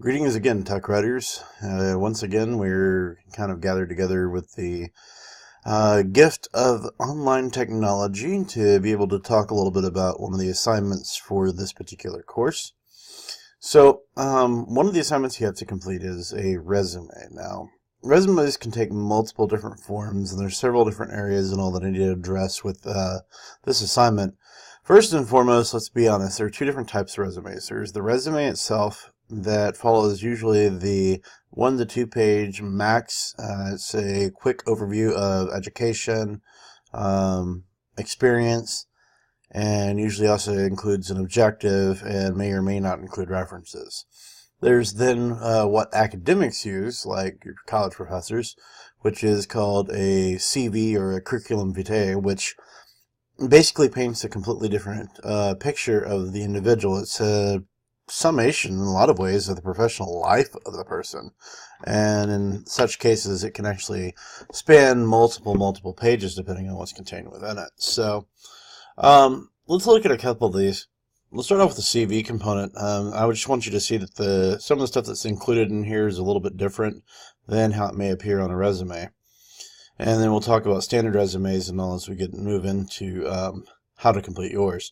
Greetings again, Tech Writers. Once again, we're kind of gathered together with the gift of online technology to be able to talk a little bit about one of the assignments for this particular course. So, one of the assignments you have to complete is a resume. Now, resumes can take multiple different forms, and there's several different areas and all that I need to address with this assignment. First and foremost, let's be honest, there are two different types of resumes. There's the resume itself that follows usually the 1 to 2 page max. It's a quick overview of education, experience, and usually also includes an objective and may or may not include references. There's then what academics use, like your college professors, which is called a CV or a curriculum vitae, which basically paints a completely different picture of the individual. It's a summation in a lot of ways of the professional life of the person, and in such cases it can actually span multiple pages depending on what's contained within it. So let's look at a couple of these. Let's start off with the CV component. I would just want you to see that some of the stuff that's included in here is a little bit different than how it may appear on a resume, and then we'll talk about standard resumes and all as we move into how to complete yours.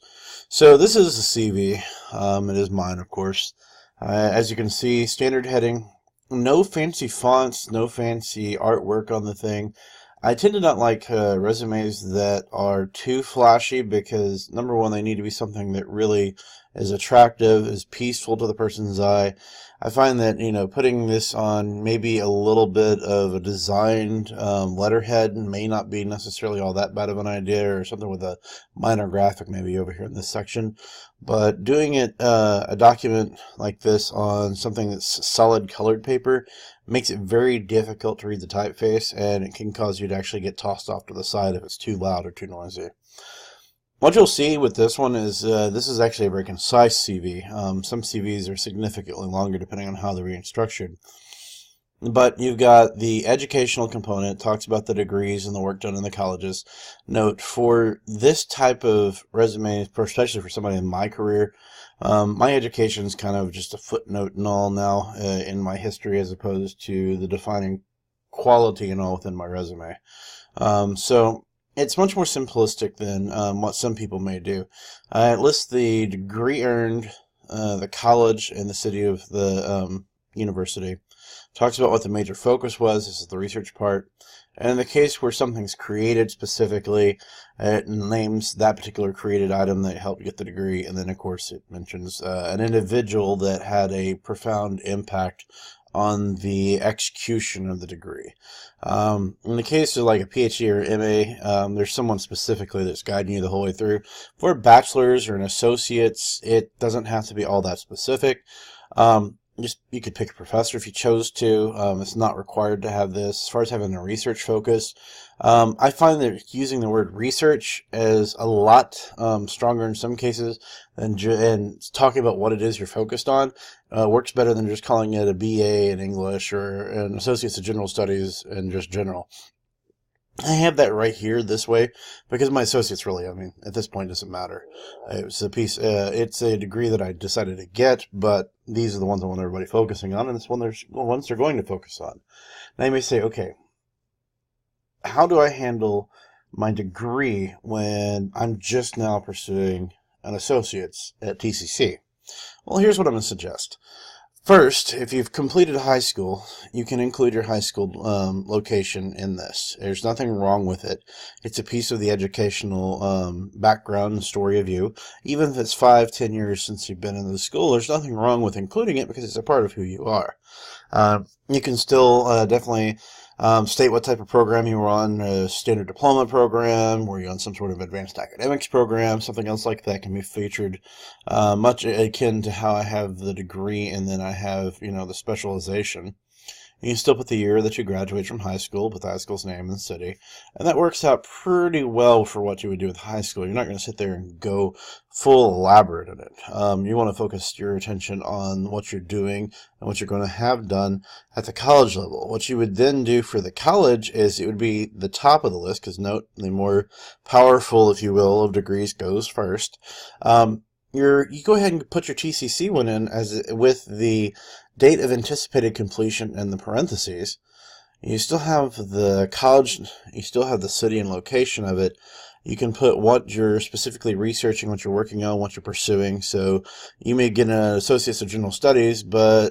So this is the CV. It is mine, of course. As you can see, standard heading, no fancy fonts, no fancy artwork on the thing. I tend to not like resumes that are too flashy because, number one, they need to be something that really is attractive, is peaceful to the person's eye. I find that, putting this on maybe a little bit of a designed letterhead may not be necessarily all that bad of an idea, or something with a minor graphic maybe over here in this section. But doing it, a document like this on something that's solid colored paper makes it very difficult to read the typeface, and it can cause you to actually get tossed off to the side if it's too loud or too noisy. What you'll see with this one is this is actually a very concise CV. Some CVs are significantly longer depending on how they're being structured. But you've got the educational component, talks about the degrees and the work done in the colleges. Note, for this type of resume, especially for somebody in my career, my education is kind of just a footnote and all now in my history, as opposed to the defining quality and all within my resume. So it's much more simplistic than what some people may do. It lists the degree earned, the college, and the city of the university. Talks about what the major focus was. This is the research part. And in the case where something's created specifically, it names that particular created item that helped get the degree. And then, of course, it mentions an individual that had a profound impact on the execution of the degree. In the case of like a PhD or MA, there's someone specifically that's guiding you the whole way through. For bachelor's or an associate's, it doesn't have to be all that specific. You could pick a professor if you chose to. It's not required to have this. As far as having a research focus, I find that using the word research is a lot stronger in some cases, and talking about what it is you're focused on works better than just calling it a BA in English or an Associate's in General Studies and just general. I have that right here this way because my associates really, at this point, doesn't matter. It's it's a degree that I decided to get, but these are the ones I want everybody focusing on, and this one there's the ones they're going to focus on. Now you may say, okay, how do I handle my degree when I'm just now pursuing an associate's at TCC? Well, here's what I'm going to suggest. First, if you've completed high school, you can include your high school location in this. There's nothing wrong with it. It's a piece of the educational background and story of you. Even if it's 5-10 years since you've been in the school, there's nothing wrong with including it because it's a part of who you are. You can still definitely state what type of program you were on, a standard diploma program, were you on some sort of advanced academics program, something else like that can be featured, much akin to how I have the degree and then I have, the specialization. You can still put the year that you graduate from high school, put the high school's name and city, and that works out pretty well for what you would do with high school. You're not going to sit there and go full elaborate in it. You want to focus your attention on what you're doing and what you're going to have done at the college level. What you would then do for the college is it would be the top of the list, because note, the more powerful, if you will, of degrees goes first. you go ahead and put your TCC one in as with the date of anticipated completion in the parentheses. You still have the college, you still have the city and location of it. You can put what you're specifically researching, what you're working on, what you're pursuing. So you may get an Associate's of General Studies, but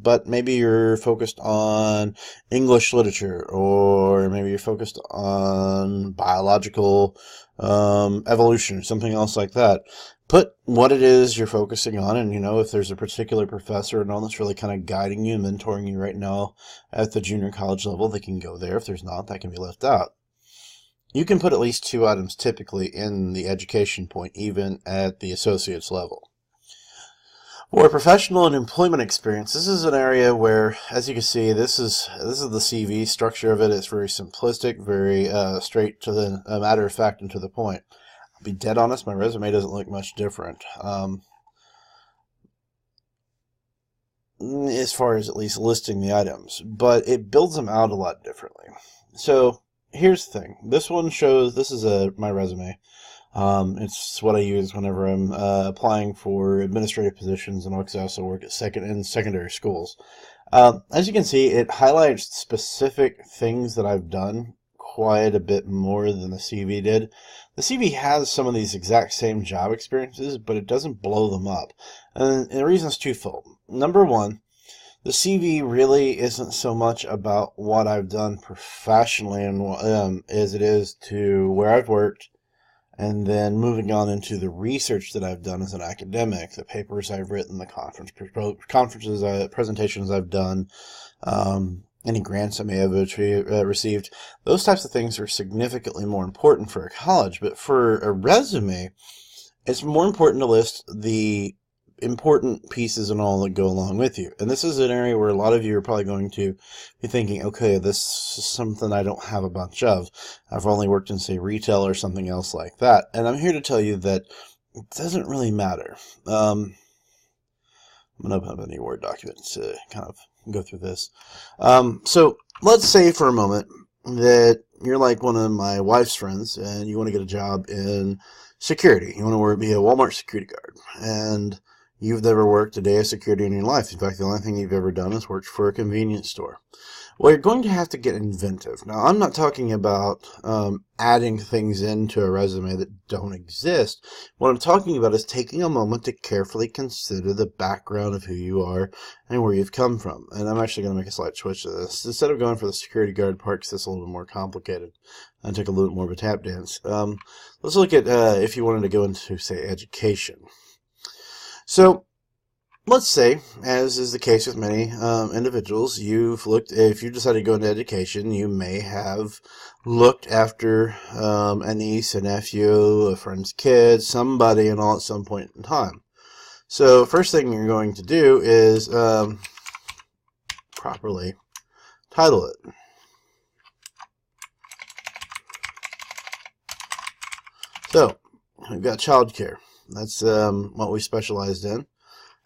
but maybe you're focused on English literature, or maybe you're focused on biological evolution, or something else like that. Put what it is you're focusing on, and if there's a particular professor and all that's really kind of guiding you, mentoring you right now at the junior college level, they can go there. If there's not, that can be left out. You can put at least 2 items typically in the education point, even at the associate's level. For professional and employment experience, this is an area where, as you can see, this is the CV structure of it. It's very simplistic, very straight to the matter of fact and to the point. I'll be dead honest, my resume doesn't look much different. As far as at least listing the items, but it builds them out a lot differently. So here's the thing. This one shows, this is my resume. It's what I use whenever I'm applying for administrative positions, and I also work at secondary schools. As you can see, it highlights specific things that I've done quite a bit more than the CV did. The CV has some of these exact same job experiences, but it doesn't blow them up. And the reason is twofold. Number one, the CV really isn't so much about what I've done professionally as it is to where I've worked, and then moving on into the research that I've done as an academic, the papers I've written, the presentations I've done, any grants I may have received. Those types of things are significantly more important for a college, but for a resume, it's more important to list the important pieces and all that go along with you. And this is an area where a lot of you are probably going to be thinking, okay, this is something I don't have a bunch of. I've only worked in, say, retail or something else like that. And I'm here to tell you that it doesn't really matter. I'm going to open up a new Word document to kind of go through this. So let's say for a moment that you're like one of my wife's friends and you want to get a job in security. You want to be a Walmart security guard. And you've never worked a day of security in your life. In fact, the only thing you've ever done is worked for a convenience store. Well, you're going to have to get inventive. Now, I'm not talking about adding things into a resume that don't exist. What I'm talking about is taking a moment to carefully consider the background of who you are and where you've come from. And I'm actually going to make a slight switch to this. Instead of going for the security guard part, because it's a little bit more complicated, I took a little bit more of a tap dance. Let's look at if you wanted to go into, say, education. So let's say, as is the case with many individuals, if you decided to go into education, you may have looked after a niece, a nephew, a friend's kid, somebody and all at some point in time. So first thing you're going to do is properly title it. So we've got childcare. That's what we specialized in.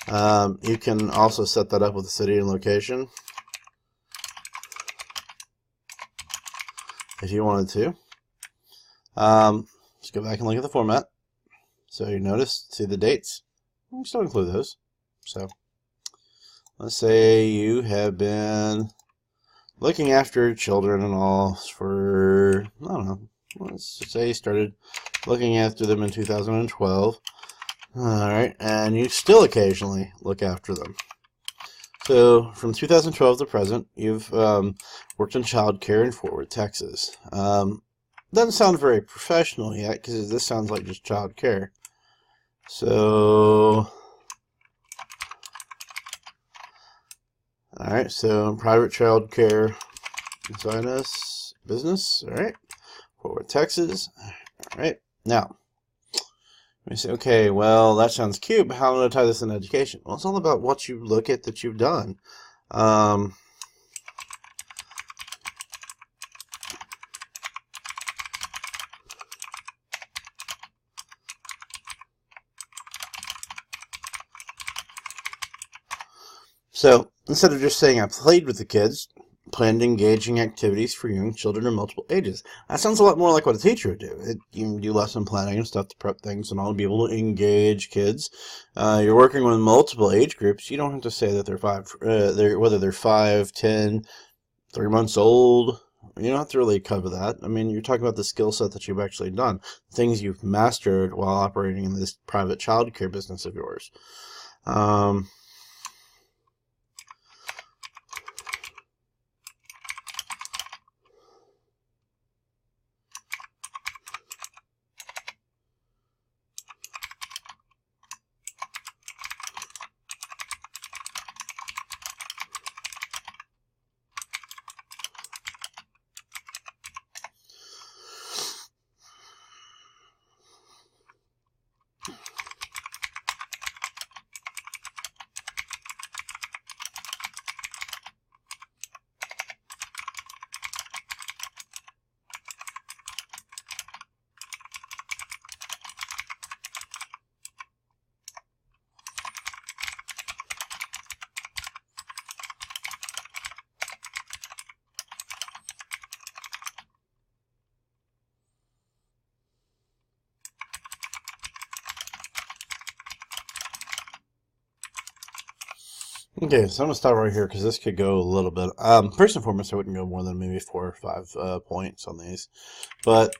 You can also set that up with the city and location if you wanted to. Let's go back and look at the format. So you notice, see the dates. We still include those. So let's say you have been looking after children and all for, I don't know, let's say you started looking after them in 2012. Alright, and you still occasionally look after them. So, from 2012 to present, you've worked in child care in Fort Worth, Texas. Doesn't sound very professional yet, because this sounds like just child care. So, alright, so private child care business, alright, Fort Worth, Texas. Alright, now, we say, okay, well, that sounds cute, but how do I tie this in education? Well, it's all about what you look at that you've done. So, instead of just saying I played with the kids, planned engaging activities for young children of multiple ages. That sounds a lot more like what a teacher would do. You do lesson planning and stuff to prep things and all to be able to engage kids. You're working with multiple age groups. You don't have to say that whether they're 5, 10, 3 months old. You don't have to really cover that. I mean, you're talking about the skill set that you've actually done, things you've mastered while operating in this private child care business of yours. Okay, so I'm going to stop right here because this could go a little bit. First and foremost, I wouldn't go more than maybe 4 or 5 points on these. But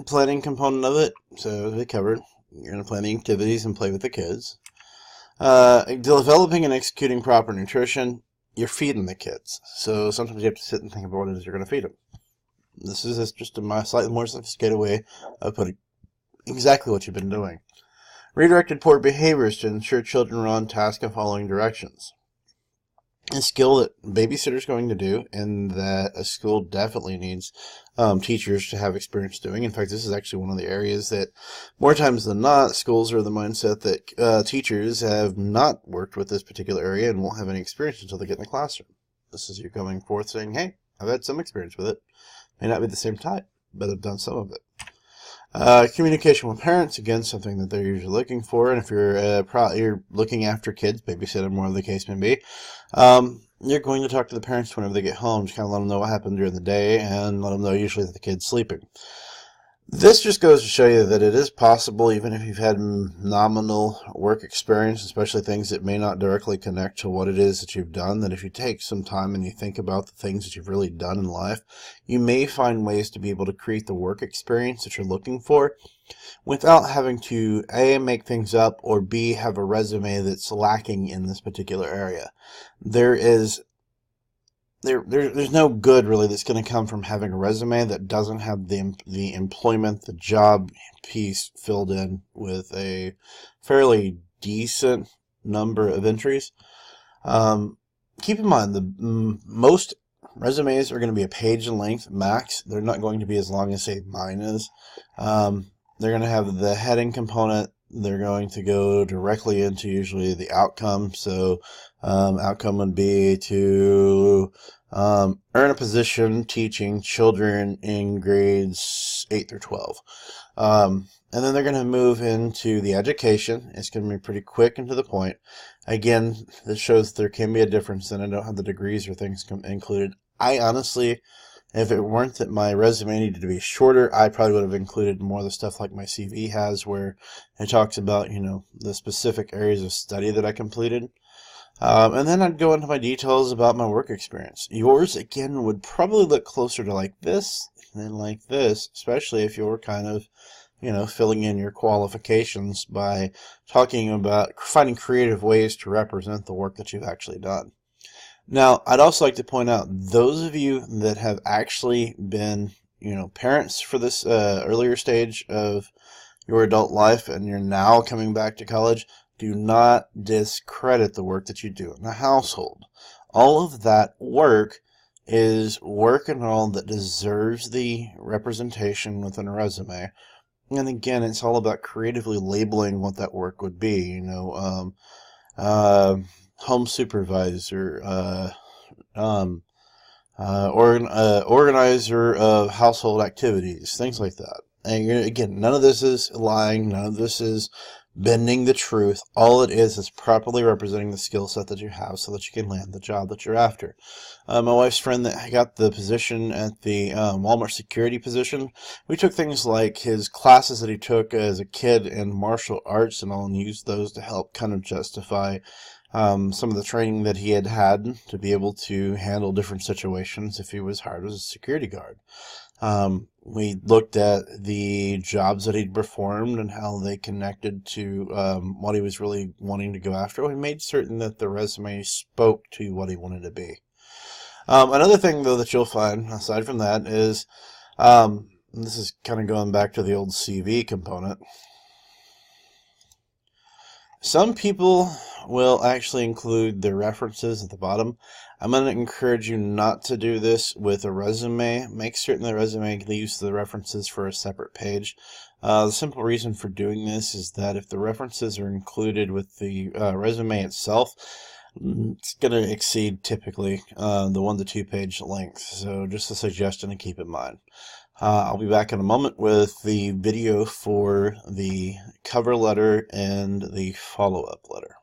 planning component of it, so we covered. You're going to plan the activities and play with the kids. Developing and executing proper nutrition, you're feeding the kids. So sometimes you have to sit and think about what it is you're going to feed them. This is just a slightly more sophisticated way of putting exactly what you've been doing. Redirected poor behaviors to ensure children are on task and following directions. A skill that babysitters going to do, and that a school definitely needs teachers to have experience doing. In fact, this is actually one of the areas that more times than not, schools are the mindset that teachers have not worked with this particular area and won't have any experience until they get in the classroom. This is you coming forth saying, hey, I've had some experience with it. May not be the same type, but I've done some of it. Communication with parents, again, something that they're usually looking for. And if you're looking after kids, babysitter, more of the case may be, you're going to talk to the parents whenever they get home, just kind of let them know what happened during the day and let them know usually that the kid's sleeping. This just goes to show you that it is possible, even if you've had nominal work experience, especially things that may not directly connect to what it is that you've done, that if you take some time and you think about the things that you've really done in life, you may find ways to be able to create the work experience that you're looking for without having to A, make things up, or B, have a resume that's lacking in this particular area. There's no good really that's going to come from having a resume that doesn't have the employment, the job piece filled in with a fairly decent number of entries. Keep in mind, most resumes are going to be a page in length max. They're not going to be as long as, say, mine is. They're going to have the heading component. They're going to go directly into usually the outcome. So outcome would be to earn a position teaching children in grades 8 through 12. And then they're going to move into the education. It's going to be pretty quick and to the point. Again, this shows there can be a difference, and I don't have the degrees or things included. I honestly, if it weren't that my resume needed to be shorter, I probably would have included more of the stuff like my CV has, where it talks about, the specific areas of study that I completed. And then I'd go into my details about my work experience. Yours, again, would probably look closer to like this than like this, especially if you're kind of, filling in your qualifications by talking about finding creative ways to represent the work that you've actually done. Now, I'd also like to point out, those of you that have actually been, parents for this earlier stage of your adult life and you're now coming back to college, do not discredit the work that you do in the household. All of that work is work and all that deserves the representation within a resume. And again, it's all about creatively labeling what that work would be. Home supervisor, organizer of household activities, things like that. And again, none of this is lying. None of this is bending the truth. All it is properly representing the skill set that you have so that you can land the job that you're after. My wife's friend that got the position at the Walmart security position, we took things like his classes that he took as a kid in martial arts and all, and used those to help kind of justify some of the training that he had to be able to handle different situations if he was hired as a security guard. We looked at the jobs that he'd performed and how they connected to what he was really wanting to go after. We made certain that the resume spoke to what he wanted to be. Another thing, though, that you'll find, aside from that, is, this is kind of going back to the old CV component, some people will actually include their references at the bottom. I'm going to encourage you not to do this with a resume. Make certain the resume leaves the references for a separate page. The simple reason for doing this is that if the references are included with the resume itself, it's going to exceed typically the 1 to 2 page length. So just a suggestion to keep in mind. I'll be back in a moment with the video for the cover letter and the follow-up letter.